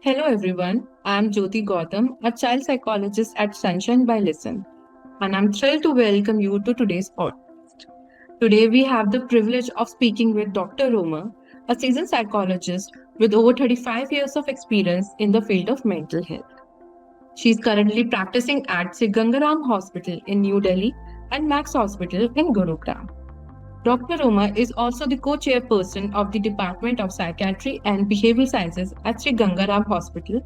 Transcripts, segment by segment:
Hello everyone, I am Jyoti Gautam, a child psychologist at Sunshine by Listen, and I'm thrilled to welcome you to today's podcast. Today we have the privilege of speaking with Dr. Roma, a seasoned psychologist with over 35 years of experience in the field of mental health. She is currently practicing at Sri Gangaram Hospital in New Delhi and Max Hospital in Gurugram. Dr. Roma is also the co-chairperson of the Department of Psychiatry and Behavioral Sciences at Sri Gangaram Hospital,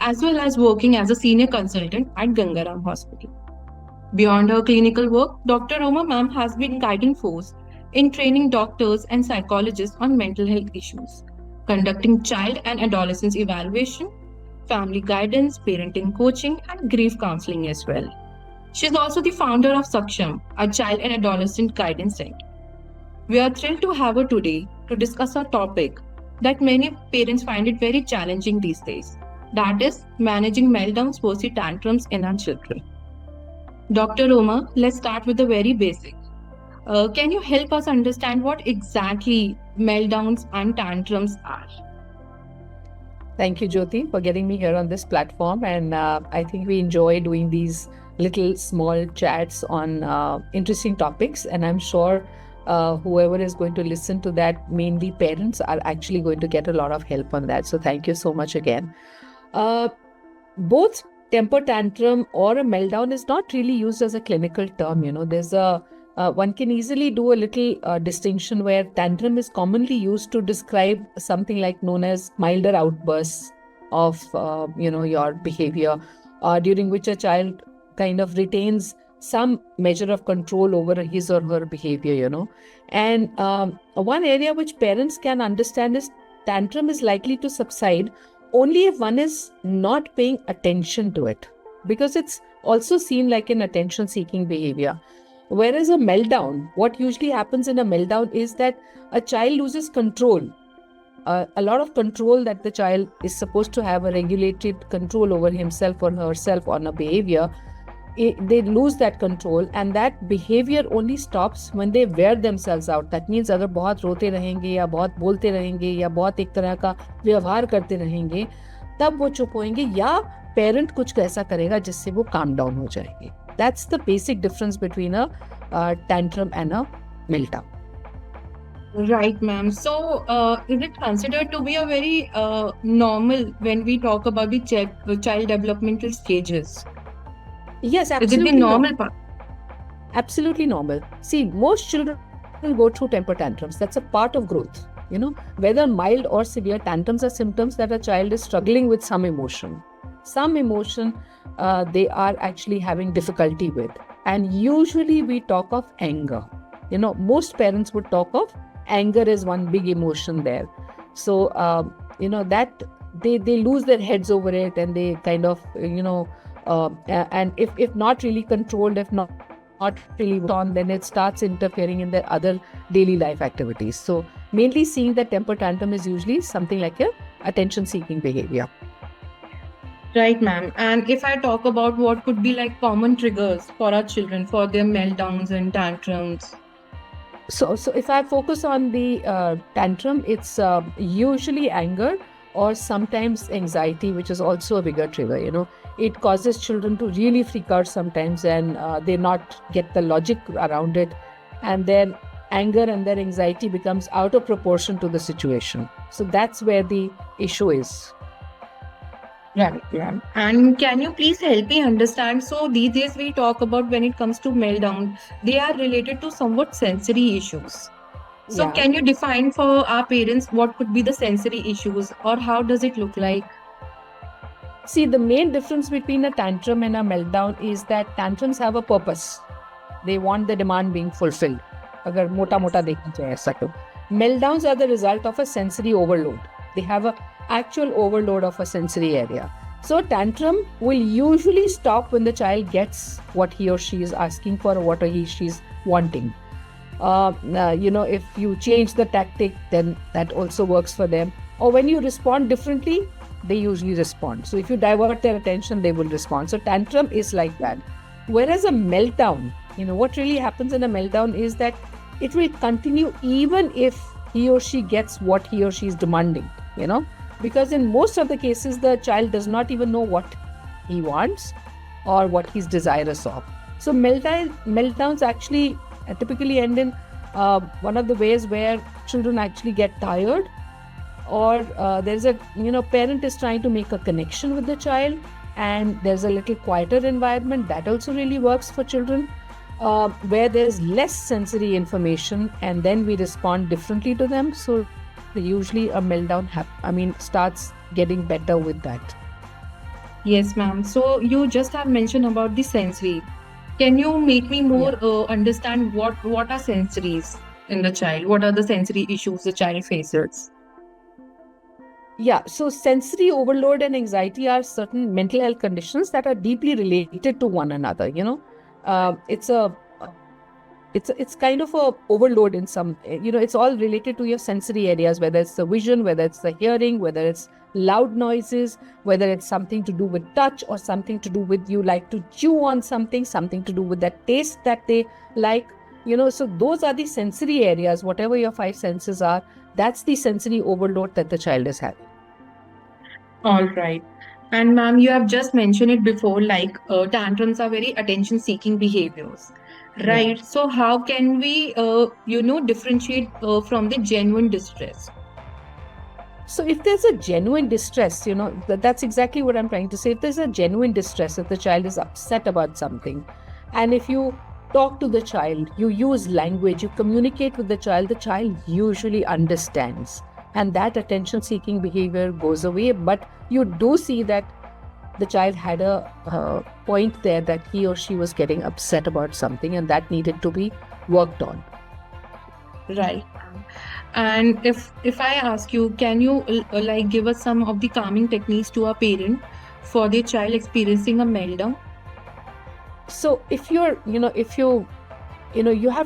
as well as working as a senior consultant at Gangaram Hospital. Beyond her clinical work, Dr. Roma ma'am has been guiding force in training doctors and psychologists on mental health issues, conducting child and adolescent evaluation, family guidance, parenting coaching, and grief counseling as well. She is also the founder of Saksham, a child and adolescent guidance center. We are thrilled to have her today to discuss a topic that many parents find it very challenging these days. That is managing meltdowns versus tantrums in our children. Dr. Roma, let's start with the very basic. Can you help us understand what exactly meltdowns and tantrums are? Thank you, Jyoti, for getting me here on this platform. And I think we enjoy doing these little small chats on interesting topics. And I'm sure whoever is going to listen to that, mainly parents, are actually going to get a lot of help on that. So thank you so much again. Both temper tantrum or a meltdown is not really used as a clinical term. There's one can easily do a little distinction where tantrum is commonly used to describe something like known as milder outbursts of your behavior, during which a child kind of retains some measure of control over his or her behavior. And one area which parents can understand is tantrum is likely to subside only if one is not paying attention to it, because it's also seen like an attention-seeking behavior. Whereas a meltdown, what usually happens in a meltdown is that a child loses control, a lot of control that the child is supposed to have, a regulated control over himself or herself on a behavior. They lose that control, and that behavior only stops when they wear themselves out. That means अगर बहुत रोते रहेंगे या बहुत बोलते रहेंगे या बहुत एक तरह का व्यवहार करते रहेंगे, तब वो चुप होंगे या पेरेंट कुछ ऐसा करेगा जिससे वो calm down हो जाएंगे. That's the basic difference between a tantrum and a meltdown. Right, ma'am. So, is it considered to be a very normal when we talk about the child developmental stages? Yes, Is it the normal part? Absolutely normal. See, most children go through temper tantrums. That's a part of growth. Whether mild or severe, tantrums are symptoms that a child is struggling with some emotion. Some emotion they are actually having difficulty with. And usually we talk of anger. Most parents would talk of anger as one big emotion there. So, that they lose their heads over it, and they kind of, and if not really controlled, if not really on, then it starts interfering in their other daily life activities. So mainly seeing that temper tantrum is usually something like a attention-seeking behavior. Right, ma'am. And if I talk about what could be like common triggers for our children for their meltdowns and tantrums. So if I focus on the tantrum, it's usually anger or sometimes anxiety, which is also a bigger trigger. It causes children to really freak out sometimes, and they not get the logic around it. And then anger and their anxiety becomes out of proportion to the situation. So that's where the issue is. Right, yeah. And can you please help me understand? So these days we talk about when it comes to meltdown, they are related to somewhat sensory issues. So Yeah. can you define for our parents what could be the sensory issues, or how does it look like? See, the main difference between a tantrum and a meltdown is that tantrums have a purpose. They want the demand being fulfilled. अगर मोटा-मोटा देखना चाहिए ऐसा तो. Meltdowns are the result of a sensory overload. They have a actual overload of a sensory area. So tantrum will usually stop when the child gets what he or she is asking for, or what she is wanting. If you change the tactic, then that also works for them. Or when you respond differently, they usually respond. So if you divert their attention, they will respond. So tantrum is like that. Whereas a meltdown, what really happens in a meltdown is that it will continue even if he or she gets what he or she is demanding. because in most of the cases, the child does not even know what he wants or what he's desirous of. So meltdowns actually typically end in one of the ways where children actually get tired, or there's a parent is trying to make a connection with the child, and there's a little quieter environment that also really works for children, where there's less sensory information, and then we respond differently to them. So usually a meltdown starts getting better with that. Yes, ma'am. So you just have mentioned about the sensory. Can you make me more understand what are sensories in the child? What are the sensory issues the child faces? Yeah, so sensory overload and anxiety are certain mental health conditions that are deeply related to one another. It's kind of a overload in some, it's all related to your sensory areas, whether it's the vision, whether it's the hearing, whether it's loud noises, whether it's something to do with touch, or something to do with you like to chew on something to do with that taste that they like. So those are the sensory areas. Whatever your 5 senses are, that's the sensory overload that the child is having. All right. And ma'am, you have just mentioned it before, like tantrums are very attention-seeking behaviors, right? Yeah. So how can we, differentiate from the genuine distress? So if there's a genuine distress, that's exactly what I'm trying to say. If there's a genuine distress, if the child is upset about something, and if you talk to the child, you use language, you communicate with the child usually understands. And that attention-seeking behavior goes away. But you do see that the child had a point there that he or she was getting upset about something, and that needed to be worked on. Right. And if I ask you, can you give us some of the calming techniques to a parent for their child experiencing a meltdown? So if you have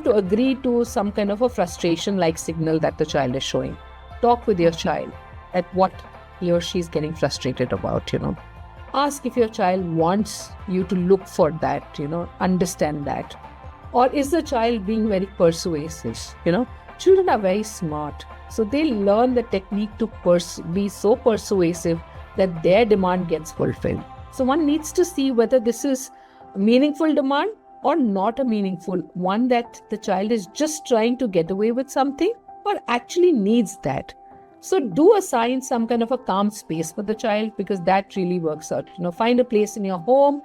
to agree to some kind of a frustration-like signal that the child is showing. Talk with your child at what he or she is getting frustrated about. Ask if your child wants you to look for that. Understand that, or is the child being very persuasive? Children are very smart, so they learn the technique to be so persuasive that their demand gets fulfilled. So one needs to see whether this is a meaningful demand or not a meaningful one, that the child is just trying to get away with something or actually needs that. So do assign some kind of a calm space for the child, because that really works out. Find a place in your home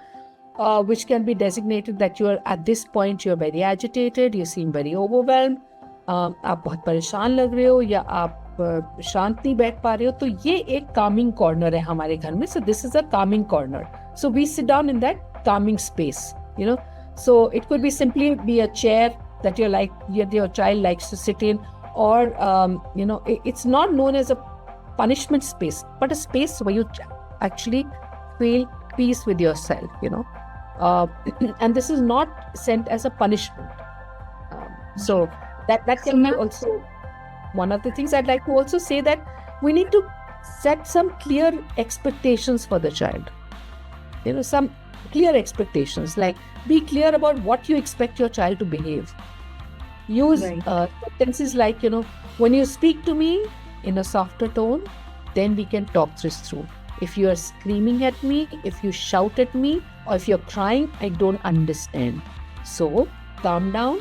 which can be designated that you are at this point, you're very agitated, you seem very overwhelmed, आप बहुत परेशान लग रहे हो, या आप शांत नहीं बैठ पा रहे हो, तो ये एक calming corner है हमारे घर में. So this is a calming corner. So we sit down in that calming space. So it could be simply be a chair that your child likes to sit in, or it's not known as a punishment space, but a space where you actually feel peace with yourself. And this is not sent as a punishment. So that can be also one of the things. I'd like to also say that we need to set some clear expectations for the child. Some clear expectations, like be clear about what you expect your child to behave. Use sentences like, when you speak to me in a softer tone, then we can talk this through. If you are screaming at me, if you shout at me, or if you're crying, I don't understand. So calm down,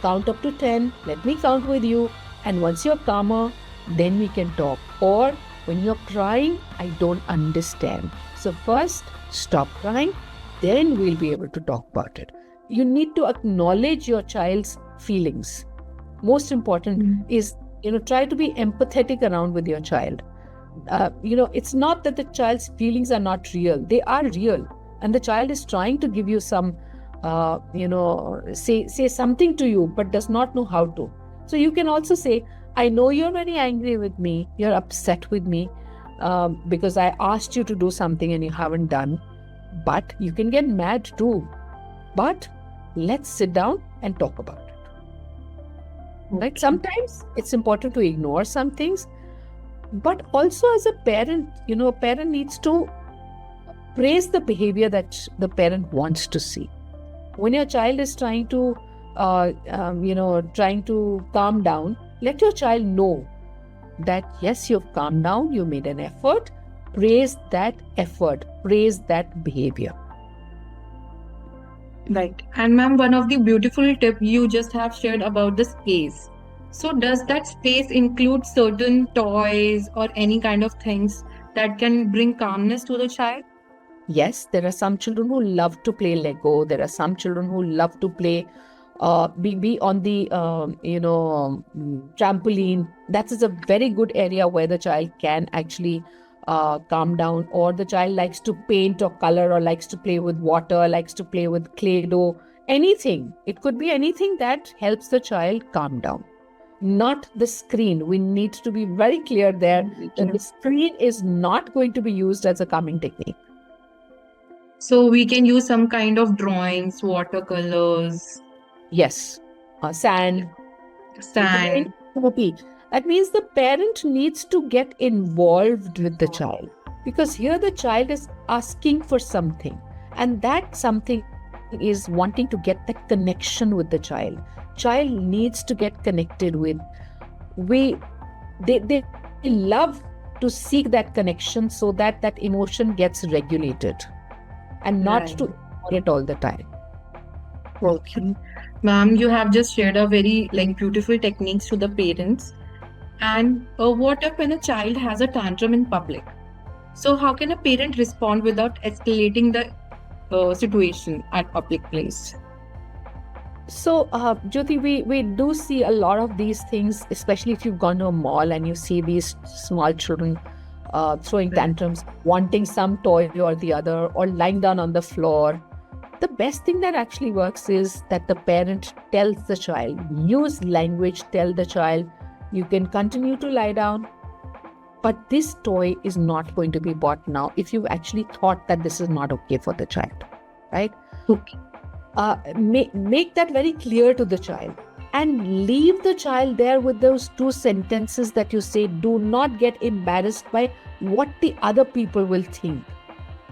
count up to 10, let me count with you, and once you're calmer, then we can talk. Or when you're crying, I don't understand. So first, stop crying, then we'll be able to talk about it. You need to acknowledge your child's feelings. Most important is, try to be empathetic around with your child. It's not that the child's feelings are not real. They are real. And the child is trying to give you some, say something to you, but does not know how to. So you can also say, I know you're very angry with me. You're upset with me because I asked you to do something and you haven't done. But you can get mad too. But let's sit down and talk about it. Right? Sometimes it's important to ignore some things, but also as a parent, a parent needs to praise the behavior that the parent wants to see. When your child is trying to calm down, let your child know that yes, you've calmed down, you made an effort. Praise that effort, praise that behavior. Right. And ma'am, one of the beautiful tip you just have shared about the space. So does that space include certain toys or any kind of things that can bring calmness to the child? Yes, there are some children who love to play Lego. There are some children who love to play, be on the trampoline. That is a very good area where the child can actually calm down. Or the child likes to paint or color, or likes to play with water, likes to play with clay dough. Anything. It could be anything that helps the child calm down. Not the screen. We need to be very clear there that the screen is not going to be used as a calming technique. So we can use some kind of drawings, watercolors, Yes, sand. sand. Therapy. That means the parent needs to get involved with the child, because here the child is asking for something, and that something is wanting to get the connection with the child. Child needs to get connected with. They love to seek that connection so that that emotion gets regulated, and not Right. to ignore it all the time. Okay. Ma'am, you have just shared a very beautiful techniques to the parents. And what if when a child has a tantrum in public? So how can a parent respond without escalating the situation at public place? So, Jyoti, we do see a lot of these things, especially if you've gone to a mall and you see these small children throwing Right. tantrums, wanting some toy or the other, or lying down on the floor. The best thing that actually works is that the parent tells the child, use language, tell the child, you can continue to lie down, but this toy is not going to be bought now if you've actually thought that this is not okay for the child, right? Okay. Make that very clear to the child, and leave the child there with those two sentences that you say. Do not get embarrassed by what the other people will think.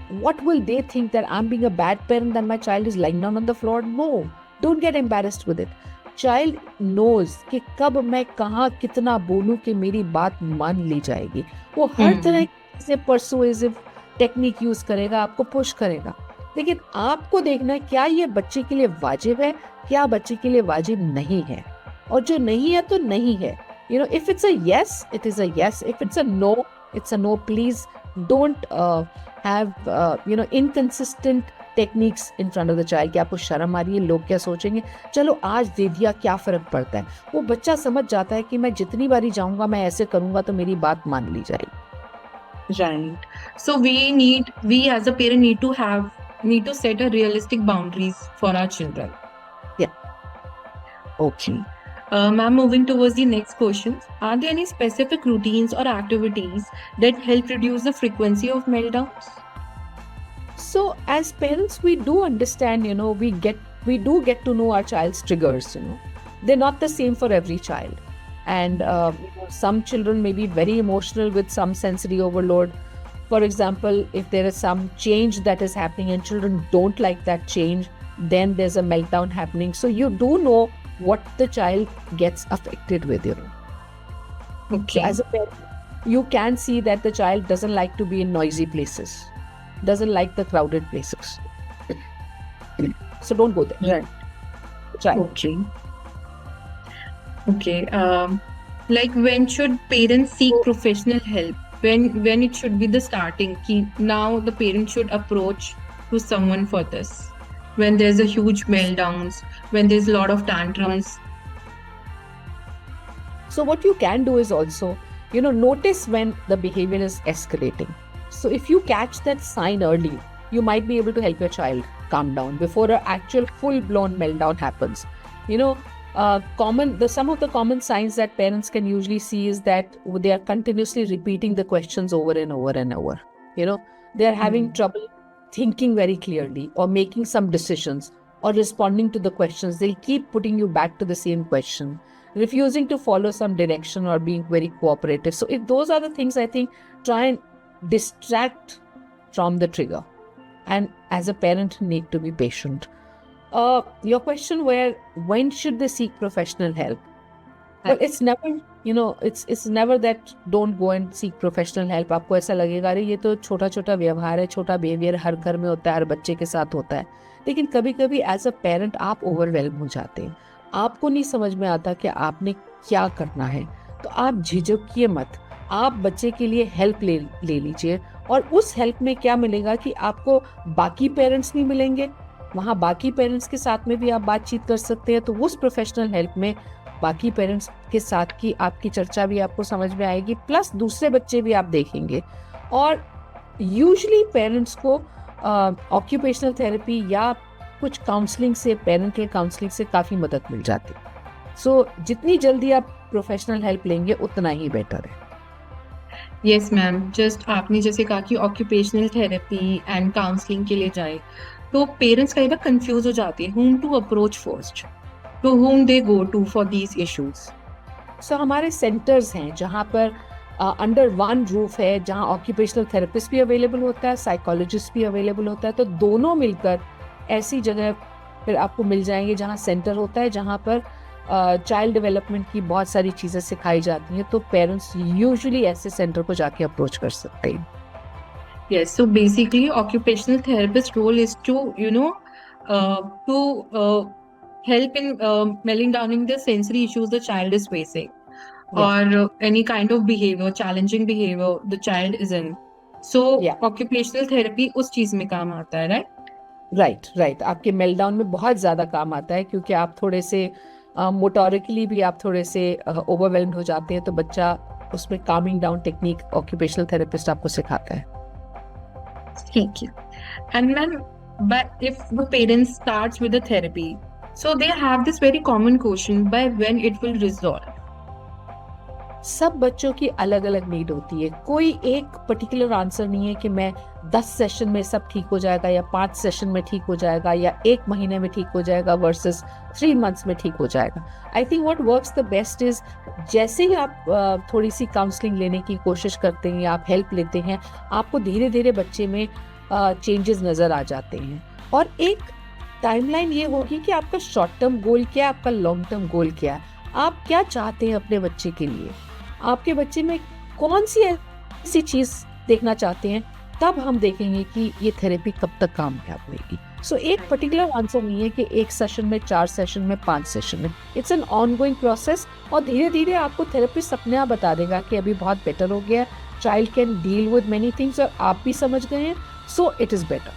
What will they think, that I'm being a bad parent, that my child is lying down on the floor? No, don't get embarrassed with it. Child knows कि कब मैं कहाँ कितना बोलूं कि मेरी बात मान ली जाएगी. वो हर तरह से persuasive टेक्निक यूज करेगा, आपको पुश करेगा. लेकिन आपको देखना है क्या ये बच्चे के लिए वाजिब है, क्या बच्चे के लिए वाजिब नहीं है. और जो नहीं है तो नहीं है. You know, if it's a yes, it is a yes. If it's a no, it's a no. Please don't have inconsistent techniques in front of the child. कि आपको शर्म आ रही है, लोग क्या सोचेंगे, चलो आज दे दिया, क्या फर्क पड़ता है. वो बच्चा समझ जाता है कि मैं जितनी बारी जाऊंगा, मैं ऐसे करूंगा तो मेरी बात मान ली जाएगी. Right. So we as a parent need to set a realistic boundaries for our children. Yeah. Okay. Ma'am, moving towards the next question. Are there any specific routines or activities that help reduce the frequency of meltdowns? So as parents, we do understand, we do get to know our child's triggers. They're not the same for every child. And some children may be very emotional with some sensory overload. For example, if there is some change that is happening and children don't like that change, then there's a meltdown happening. So you do know what the child gets affected with. Okay. As a parent, you can see that the child doesn't like to be in noisy places, doesn't like the crowded places. So don't go there. Right. Try. Okay. Okay. Like when should parents seek professional help? When it should be the starting key. Now the parent should approach to someone for this. When there's a huge meltdowns, when there's a lot of tantrums. So what you can do is also, notice when the behavior is escalating. So if you catch that sign early, you might be able to help your child calm down before an actual full-blown meltdown happens. Some of the common signs that parents can usually see is that they are continuously repeating the questions over and over and over. They are having trouble thinking very clearly, or making some decisions, or responding to the questions. They'll keep putting you back to the same question, refusing to follow some direction, or being very cooperative. So if those are the things, I think try and distract from the trigger. And as a parent, need to be patient. Your question when should they seek professional help? Well, it's never, it's never that don't go and seek professional help. आपको ऐसा लगेगा अरे ये तो छोटा छोटा व्यवहार है, छोटा बिहेवियर हर घर में होता है, हर बच्चे के साथ होता है. लेकिन कभी कभी एज अ पेरेंट आप ओवरवेल्म हो जाते हैं. आपको नहीं समझ में आता कि आपने क्या करना है. तो आप झिझकिए मत. आप बच्चे के लिए हेल्प ले लीजिए. और उस हेल्प में क्या मिलेगा कि आपको बाकी पेरेंट्स नहीं मिलेंगे. वहाँ बाकी पेरेंट्स के साथ में भी आप बातचीत कर सकते हैं. तो उस प्रोफेशनल हेल्प में बाकी पेरेंट्स के साथ की आपकी चर्चा भी आपको समझ में आएगी, प्लस दूसरे बच्चे भी आप देखेंगे. और यूजुअली पेरेंट्स को ऑक्यूपेशनल थेरेपी या कुछ काउंसलिंग से, पेरेंटल काउंसलिंग से काफ़ी मदद मिल जाती है. सो जितनी जल्दी आप प्रोफेशनल हेल्प लेंगे उतना ही बेटर है. यस मैम, जस्ट आपने जैसे कहा कि ऑक्यूपेशनल थेरेपी एंड काउंसलिंग के लिए जाए, तो पेरेंट्स कई बार कंफ्यूज हो जाते हैं whom to approach first, to whom they go to for these issues. सो हमारे सेंटर्स हैं जहाँ पर अंडर वन रूफ है, जहाँ ऑक्यूपेशनल थेरेपिस्ट भी अवेलेबल होता है, साइकोलॉजिस्ट भी अवेलेबल होता है. तो दोनों मिलकर ऐसी जगह फिर आपको मिल जाएंगे जहाँ सेंटर होता है, जहाँ पर चाइल्ड डेवलपमेंट की बहुत सारी चीज़ें सिखाई जाती हैं. तो पेरेंट्स यूजुअली ऐसे सेंटर को जाके अप्रोच कर सकते हैं. Yes, so basically, occupational therapist role is to, help in melting downing the sensory issues the child is facing, or any kind of behavior, challenging behavior the child is in. So, Yeah. occupational therapy उस चीज में काम आता है, right? Right. आपके meltdown में बहुत ज़्यादा काम आता है, क्योंकि आप थोड़े से मोटोरिकली भी आप थोड़े से ओवरवेल्म्ड हो जाते हैं. तो बच्चा उसमें Kameng down technique occupational therapist आपको सिखाता है. ठीक है. And ma'am, but if the parent starts with the therapy, so they have this very common question by when it will resolve. सब बच्चों की अलग अलग नीड होती है. कोई एक पर्टिकुलर आंसर नहीं है कि मैं 10 सेशन में सब ठीक हो जाएगा, या 5 सेशन में ठीक हो जाएगा, या 1 महीने में ठीक हो जाएगा वर्सेस 3 मंथ्स में ठीक हो जाएगा. I think what works the best is, जैसे ही आप थोड़ी सी काउंसलिंग लेने की कोशिश करते हैं या आप हेल्प लेते हैं, आपको धीरे धीरे बच्चे में चेंजेस नज़र आ जाते हैं. और एक टाइमलाइन ये होगी कि आपका शॉर्ट टर्म गोल क्या है, आपका लॉन्ग टर्म गोल क्या है. आप क्या चाहते हैं अपने बच्चे के लिए, आपके बच्चे में कौन सी ऐसी चीज़ देखना चाहते हैं, तब हम देखेंगे कि ये थेरेपी कब तक कामयाब होगी. सो एक पर्टिकुलर आंसर नहीं है कि 1 सेशन में, 4 सेशन में, 5 सेशन में. It's an ongoing process. और धीरे धीरे आपको थेरेपिस्ट अपने आप बता देगा कि अभी बहुत बेटर हो गया, child can deal with many things, और आप भी समझ गए हैं, so it is better.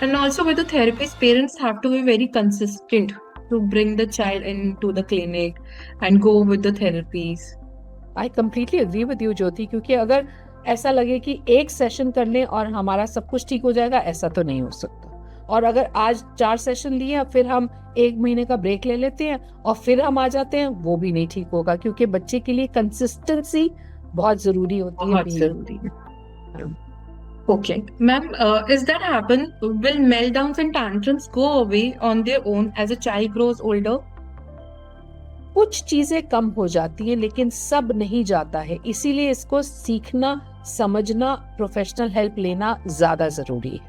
And also with the therapist, parents have to be very consistent to bring the child into the clinic and go with the therapies. I completely agree with you Jyoti, क्योंकि अगर ऐसा लगे कि एक session कर लें और हमारा सब कुछ ठीक हो जाएगा, ऐसा तो नहीं हो सकता. और अगर आज 4 सेशन लिए, फिर हम 1 महीने का ब्रेक ले लेते हैं और फिर हम आ जाते हैं, वो भी नहीं ठीक होगा. क्योंकि बच्चे के लिए कंसिस्टेंसी बहुत ज़रूरी होती है. बहुत जरूरी है. Okay, ma'am, is that happen? Will meltdowns and tantrums go away on their own as a child grows older? कुछ चीज़ें कम हो जाती हैं, लेकिन सब नहीं जाता है. इसीलिए इसको सीखना, समझना, प्रोफेशनल हेल्प लेना ज़्यादा ज़रूरी है.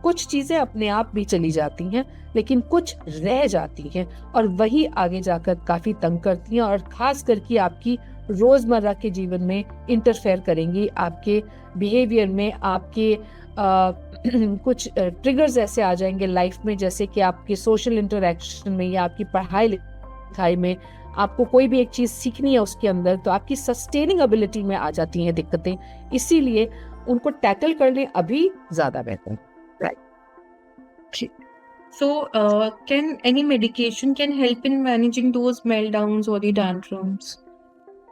कुछ चीज़ें अपने आप भी चली जाती हैं, लेकिन कुछ रह जाती हैं, और वही आगे जाकर काफ़ी तंग करती हैं, और ख़ास करके आपकी रोज़मर्रा के जीवन में इंटरफेयर करेंगी, आपके बिहेवियर में, आपके कुछ ट्रिगर्स ऐसे आ जाएंगे लाइफ में, जैसे कि आपके सोशल इंटरेक्शन में या आपकी पढ़ाई लिखाई में आपको कोई भी एक चीज़ सीखनी है उसके अंदर, तो आपकी सस्टेनिंग एबिलिटी में आ जाती हैं दिक्कतें. इसीलिए उनको टैकल कर लें अभी ज़्यादा बेहतर. So, can any medication can help in managing those meltdowns or the tantrums?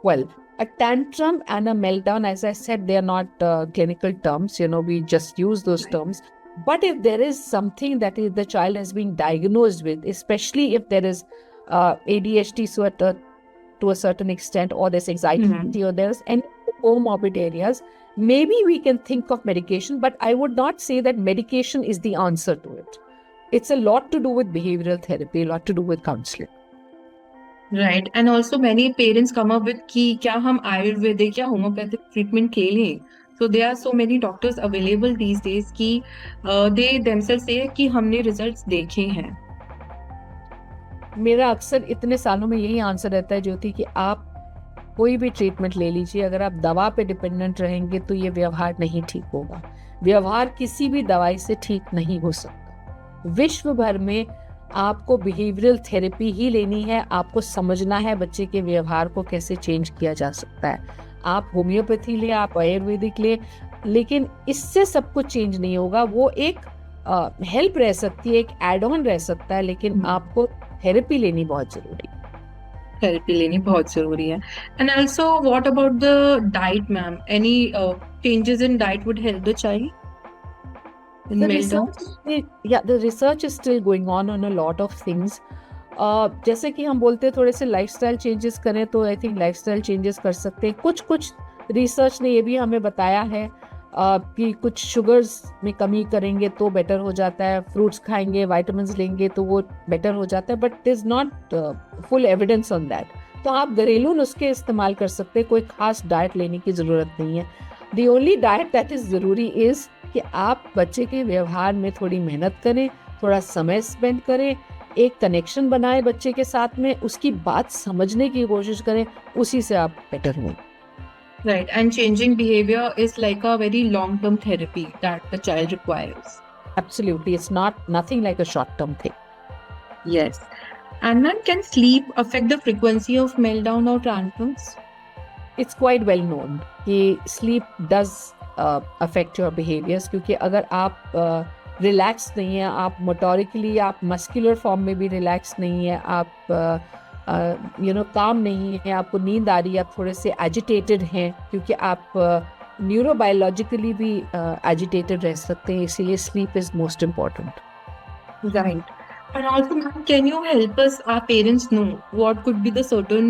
Well, a tantrum and a meltdown, as I said, they are not clinical terms. We just use those terms. But if there is something that the child has been diagnosed with, especially if there is ADHD to a certain extent, or there's anxiety, or there's any comorbid areas, maybe we can think of medication. But I would not say that medication is the answer to it. It's a lot to do with behavioral therapy, a lot to do with counseling. Right, and also many parents come up with कि क्या हम आयुर्वेदिक या homeopathic treatment ले लें. So there are so many doctors available these days कि they themselves say कि हमने results देखे हैं. मेरा अक्सर इतने सालों में यही आंसर रहता है ज्योति कि आप कोई भी ट्रीटमेंट ले लीजिए, अगर आप दवा पे डिपेंडेंट रहेंगे तो ये व्यवहार नहीं ठीक होगा। व्यवहार किसी भी दवाई से ठीक नहीं हो सकता। विश्व भर में आपको बिहेवियरल थेरेपी ही लेनी है, आपको समझना है बच्चे के व्यवहार को कैसे चेंज किया जा सकता है। आप होम्योपैथी ले, आप आयुर्वेदिक ले, लेकिन इससे सब कुछ चेंज नहीं होगा। वो एक हेल्प रह सकती है, एक एड ऑन रह सकता है, लेकिन आपको थेरेपी लेनी बहुत जरूरी है। थेरेपी लेनी बहुत जरूरी है। And also what about the diet ma'am, any changes in diet would help the child in meltdown? The research is still going on a lot of things. जैसे कि हम बोलते हैं थोड़े से लाइफस्टाइल चेंजेस करें, तो आई थिंक लाइफस्टाइल चेंजेस कर सकते हैं। कुछ रिसर्च ने ये भी हमें बताया है कि कुछ शुगर्स में कमी करेंगे तो बेटर हो जाता है, फ्रूट्स खाएंगे, विटामिन्स लेंगे तो वो बेटर हो जाता है, but there is not full evidence on that. तो आप घरेलू नुस्खे इस्तेमाल कर सकते हैं, कोई खास डाइट लेने की ज़रूरत नहीं है। The only diet that is ज़रूरी इज़ कि आप बच्चे के व्यवहार में थोड़ी मेहनत करें, थोड़ा समय स्पेंड करें, एक कनेक्शन बनाएं बच्चे के साथ में, उसकी बात समझने की कोशिश करें, उसी से आप बेटर हों। Right, and changing behavior is like a very long-term therapy that the child requires. Absolutely, it's nothing like a short-term thing. Yes. And then can sleep affect the frequency of meltdown or tantrums? It's quite well known कि sleep does affect your behaviors, क्योंकि अगर आप relax नहीं है, आप मोटोरिकली, आप muscular form में भी रिलैक्स नहीं है, आप काम नहीं है, आपको नींद आ रही है, आप थोड़े से एजिटेटेड हैं, क्योंकि आप न्यूरोबायोलॉजिकली भी एजिटेटेड रह सकते हैं, इसीलिए sleep is most important. Right. And also, ma'am, can you help us, our parents, know what could be the certain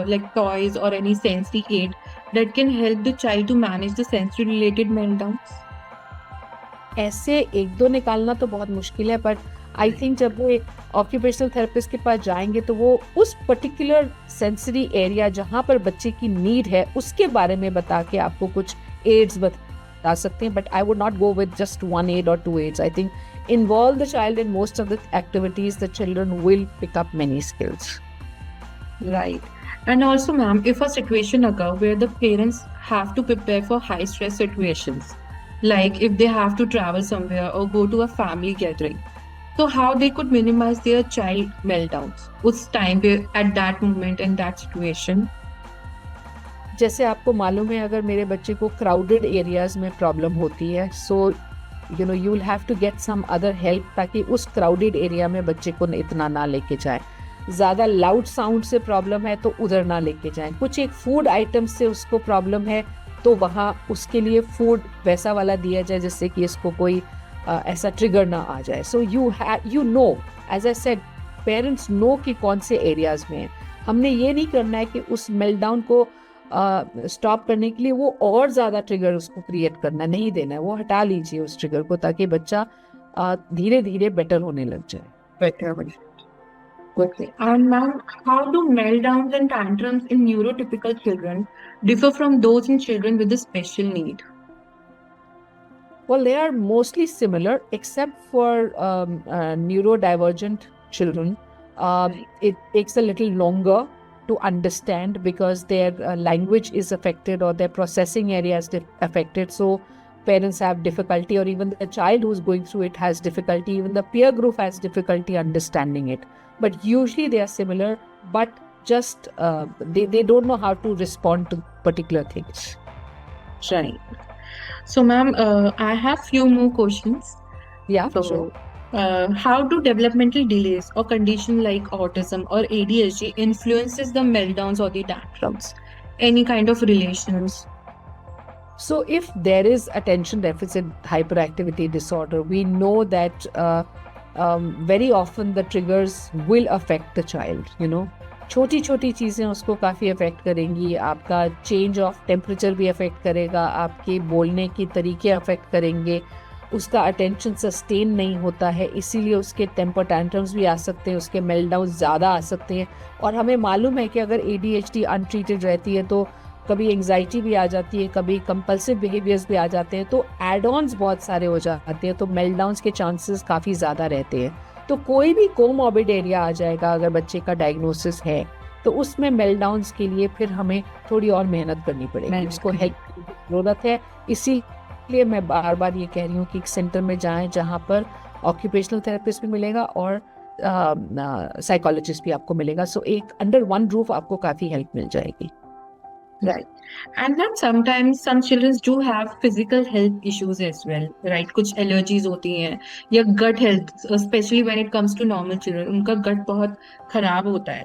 like toys or any sensory aid that can help the child to manage the sensory related meltdowns? ऐसे एक दो निकालना तो बहुत मुश्किल है, but I think जब वो एक ऑक्यूपेशनल थेरेपिस्ट के पास जाएंगे तो वो उस पर्टिकुलर सेंसरी एरिया जहाँ पर बच्चे की नीड है उसके बारे में बता के आपको कुछ एड्स बता सकते हैं। But I would not go with just one aid और two aids. I think involve the child in most of the activities, the children will pick up many skills. Right. And also, ma'am, if a situation occurs where the parents have to prepare for high stress situations, like if they have to travel somewhere or go to a family gathering, so how they could minimize their child meltdowns उस time पे, at that moment in that situation? जैसे आपको मालूम है, अगर मेरे बच्चे को क्राउडेड एरियाज में प्रॉब्लम होती है, सो you will have to get some other help, ताकि उस क्राउडेड एरिया में बच्चे को इतना ना लेके जाए। ज़्यादा लाउड साउंड से प्रॉब्लम है तो उधर ना लेके जाएं। कुछ एक फूड आइटम से उसको प्रॉब्लम है तो वहाँ उसके लिए फूड वैसा वाला दिया जाए जिससे कि इसको कोई ऐसा ट्रिगर ना आ जाए। सो you know, as I said, parents know कि कौन से एरियाज में है। हमने ये नहीं करना है कि उस मेल्टडाउन को स्टॉप करने के लिए वो और ज़्यादा ट्रिगर उसको क्रिएट करना नहीं देना है, वो हटा लीजिए उस ट्रिगर को, ताकि बच्चा धीरे धीरे बेटर होने लग जाए। Better. Okay. And ma'am, how do meltdowns and tantrums in neurotypical children differ from those in children with a special need? Well, they are mostly similar except for neurodivergent children. It takes a little longer to understand because their language is affected or their processing area is affected. So parents have difficulty, or even the child who's going through it has difficulty. Even the peer group has difficulty understanding it. But usually they are similar, but just they don't know how to respond to particular things. Right. So, ma'am, I have few more questions. Yeah, So, sure. how do developmental delays or condition like autism or ADHD influences the meltdowns or the tantrums? Any kind of relations? So if there is attention deficit hyperactivity disorder, we know that very often the triggers will affect the child, छोटी छोटी चीज़ें उसको काफ़ी affect करेंगी। आपका change of temperature भी affect करेगा, आपके बोलने के तरीके अफेक्ट करेंगे, उसका अटेंशन सस्टेन नहीं होता है, इसीलिए उसके टेम्पर टैंट्रम्स भी आ सकते हैं, उसके मेल्टडाउन ज़्यादा आ सकते हैं। और हमें मालूम है कि अगर ADHD अनट्रीटेड रहती है तो कभी एंग्जाइटी भी आ जाती है, कभी कंपल्सिव बिहेवियर्स भी आ जाते हैं, तो एड ऑन्स बहुत सारे हो जाते हैं, तो मेल्टडाउन्स के चांसेस काफ़ी ज़्यादा रहते हैं। तो कोई भी कोमॉर्बिड एरिया आ जाएगा अगर बच्चे का डायग्नोसिस है, तो उसमें मेल्टडाउन्स के लिए फिर हमें थोड़ी और मेहनत करनी पड़ेगी, उसको हेल्प की जरूरत है। इसीलिए मैं बार बार ये कह रही हूँ कि एक सेंटर में जाएं जहाँ पर ऑक्यूपेशनल थेरेपिस्ट भी मिलेगा और साइकोलॉजिस्ट भी आपको मिलेगा। सो एक अंडर वन रूफ आपको काफी हेल्प मिल जाएगी। Right. And then sometimes some children do have physical health issues as well, right? कुछ allergies होती हैं या gut health, especially when it comes to normal children, उनका gut बहुत खराब होता है।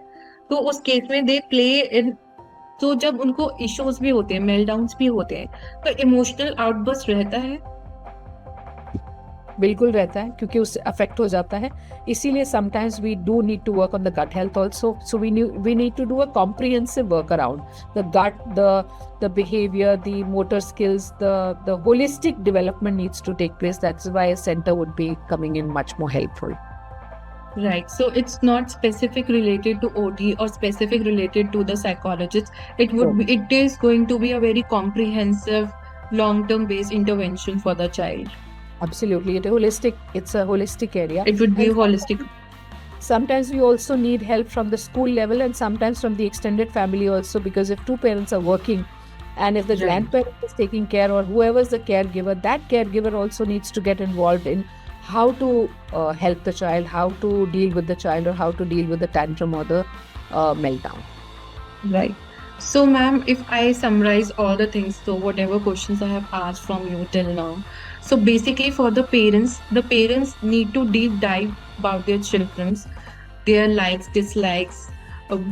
तो उस केस में they play in, तो जब उनको issues भी होते हैं, meltdowns भी होते हैं, तो emotional outburst रहता है। बिल्कुल रहता है, क्योंकि उससे अफेक्ट हो जाता है। इसीलिए sometimes we do need to work on the gut health also, so we need to do a comprehensive work around the gut, the behaviour, the motor skills, the holistic development needs to take place. That's why a center would be coming in much more helpful. Right. So it's not specific related to OT or specific related to the psychologist. It is going to be a very comprehensive, long-term based intervention for the child. Absolutely. It's a holistic area. It would be holistic. Sometimes we also need help from the school level and sometimes from the extended family also, because if two parents are working and if the Right. grandparent is taking care or whoever is the caregiver, that caregiver also needs to get involved in how to help the child, how to deal with the child, or how to deal with the tantrum or the meltdown. Right. So, ma'am, if I summarize all the things, so whatever questions I have asked from you till now, so basically for the parents need to deep dive about their children's, their likes, dislikes,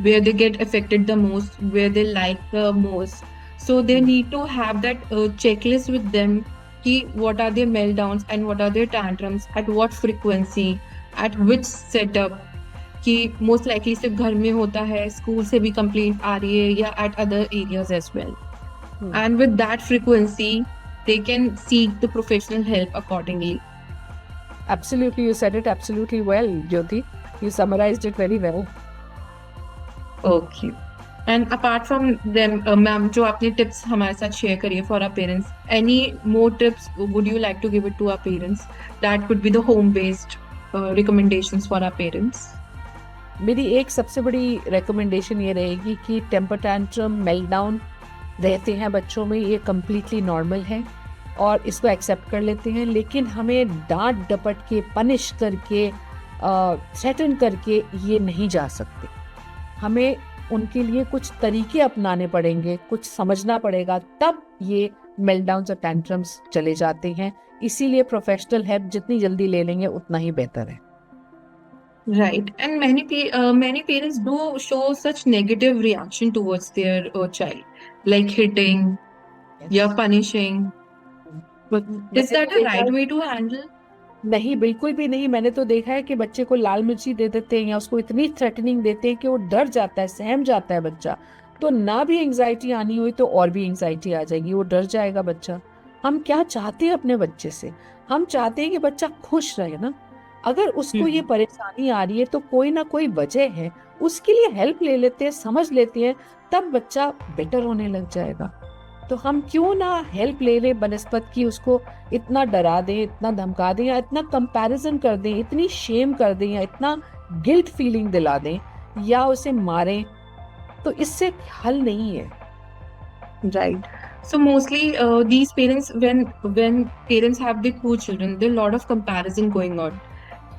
where they get affected the most, where they like the most. So they need to have that checklist with them. कि what are their meltdowns and what are their tantrums, at what frequency, at which setup, कि most likely सिर्फ घर में होता है, school से भी complaint आ रही है या at other areas as well. And with that frequency, they can seek the professional help accordingly. Absolutely, you said it absolutely well, Jyoti. You summarized it very well. Okay. And apart from them, ma'am, जो आपने tips हमारे साथ share करिए for our parents, any more tips would you like to give it to our parents? That would be the home-based recommendations for our parents. मेरी एक सबसे बड़ी recommendation ये रहेगी कि टेम्पर टैंट्रम, मेल्टडाउन रहते हैं बच्चों में, ये कम्प्लीटली नॉर्मल है और इसको एक्सेप्ट कर लेते हैं, लेकिन हमें डांट डपट के, पनिश करके, थ्रेटन करके ये नहीं जा सकते। हमें उनके लिए कुछ तरीके अपनाने पड़ेंगे, कुछ समझना पड़ेगा, तब ये मेल्टडाउन्स और टैंट्रम्स चले जाते हैं। इसीलिए प्रोफेशनल हेल्प जितनी जल्दी ले लेंगे उतना ही बेहतर है। Right. And many parents do show such negative reaction towards their child, like hitting, yeah, punishing. But is that a right way to handle? नहीं, बिल्कुल भी नहीं। मैंने तो देखा है कि बच्चे को लाल मिर्ची दे देते हैं या उसको इतनी थ्रेटनिंग देते हैं कि वो डर जाता है, सहम जाता है बच्चा। तो ना भी एंजाइटी आनी हुई तो और भी एंजाइटी आ जाएगी, वो डर जाएगा बच्चा। हम क्या चाहते हैं अपने बच्चे से? हम चाहते हैं कि बच्चा खुश रहे ना। अगर उसको ये परेशानी आ रही है तो कोई ना कोई वजह है, उसके लिए हेल्प ले लेते हैं, समझ लेते हैं, तब बच्चा बेटर होने लग जाएगा। तो हम क्यों ना हेल्प ले लें बनस्पत की उसको इतना डरा दें, इतना धमका दें या इतना कंपैरिजन कर दें, इतनी शेम कर दें या इतना गिल्ट फीलिंग दिला दें या उसे मारें, तो इससे हल नहीं है। Right. So mostly these parents, when parents have the two children, there are a lot of comparison going on.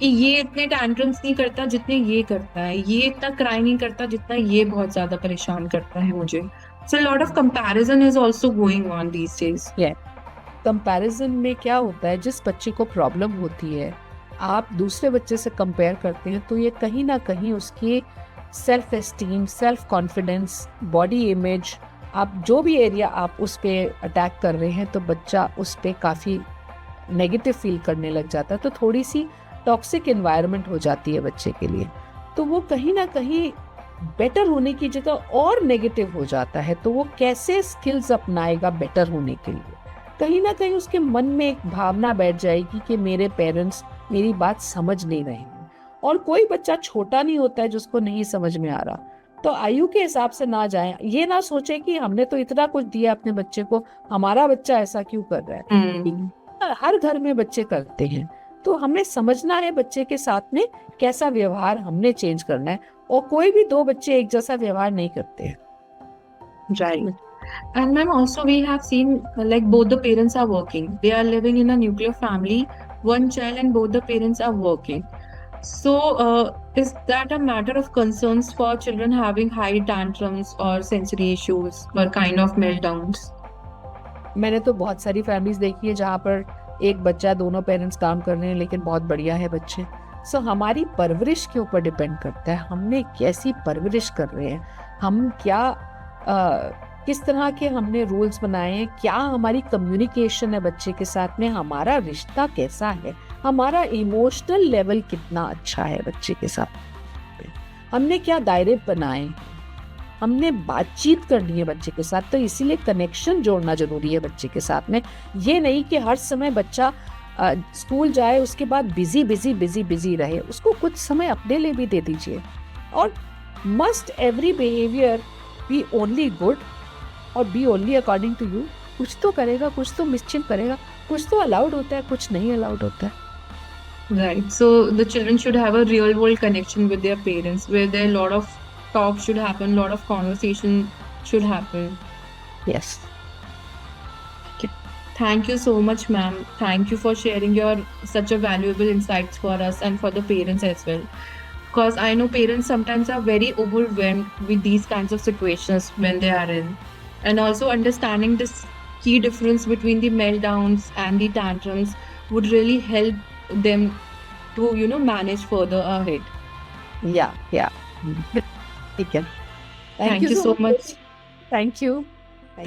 ये इतने टैंट्रम्स नहीं करता जितने ये करता है, ये इतना क्राई नहीं करता जितना ये बहुत ज्यादा परेशान करता है मुझे। So a lot of comparison is also going on these days. Comparison में क्या होता है, जिस बच्चे को प्रॉब्लम होती है आप दूसरे बच्चे से कंपेयर करते हैं तो ये कहीं ना कहीं उसकी self esteem, self confidence, body image, आप जो भी एरिया आप उस पर अटैक कर रहे हैं तो बच्चा उस पर काफ़ी नेगेटिव फील करने लग जाता है। तो थोड़ी सी टॉक्सिक एनवायरनमेंट हो जाती है बच्चे के लिए, तो वो कहीं ना कहीं बेटर होने की जगह और नेगेटिव हो जाता है। तो वो कैसे स्किल्स अपनाएगा बेटर होने के लिए? कहीं ना कहीं उसके मन में एक भावना बैठ जाएगी कि मेरे पेरेंट्स मेरी बात समझ नहीं रहे हैं। और कोई बच्चा छोटा नहीं होता है जिसको नहीं समझ में आ रहा। तो आयु के हिसाब से ना जाए, ये ना सोचे कि हमने तो इतना कुछ दिया अपने बच्चे को, हमारा बच्चा ऐसा क्यों कर रहा है। हर घर में बच्चे करते हैं, तो हमें समझना है बच्चे के साथ में कैसा व्यवहार हमने चेंज करना है, और कोई भी दो बच्चे एक जैसा व्यवहार नहीं करते हैं. Right. And ma'am, also we have seen like both the parents are working. They are living in a nuclear family, one child and both the parents are working. So, is that a matter of concerns for children having high tantrums or sensory issues or kind of meltdowns? मैंने तो बहुत सारी families देखी है जहाँ पर एक बच्चा, दोनों पेरेंट्स काम कर रहे हैं लेकिन बहुत बढ़िया है बच्चे. सो हमारी परवरिश के ऊपर डिपेंड करता है, हमने कैसी परवरिश कर रहे हैं, हम क्या किस तरह के हमने रूल्स बनाए हैं, क्या हमारी कम्युनिकेशन है बच्चे के साथ में, हमारा रिश्ता कैसा है, हमारा इमोशनल लेवल कितना अच्छा है बच्चे के साथ, हमने क्या दायरे बनाए, हमने बातचीत करनी है बच्चे के साथ. तो इसीलिए कनेक्शन जोड़ना जरूरी है बच्चे के साथ में. ये नहीं कि हर समय बच्चा स्कूल जाए उसके बाद बिजी बिजी बिजी बिजी रहे, उसको कुछ समय अपने लिए भी दे दीजिए. और must every behaviour be only good और be only according to you. कुछ तो करेगा, कुछ तो मिसचिफ करेगा, कुछ तो अलाउड होता है, कुछ नहीं अलाउड होता है. Right. So the children should have a real world connection with their parents, where there a lot of talk should happen, lot of conversation should happen. Yes. Thank you so much, ma'am. Thank you for sharing your such a valuable insights for us and for the parents as well. Because I know parents sometimes are very overwhelmed with these kinds of situations when they are in. And also understanding this key difference between the meltdowns and the tantrums would really help them to, manage further ahead. Yeah. ठीक है. Thank you so much. Thank you. Thank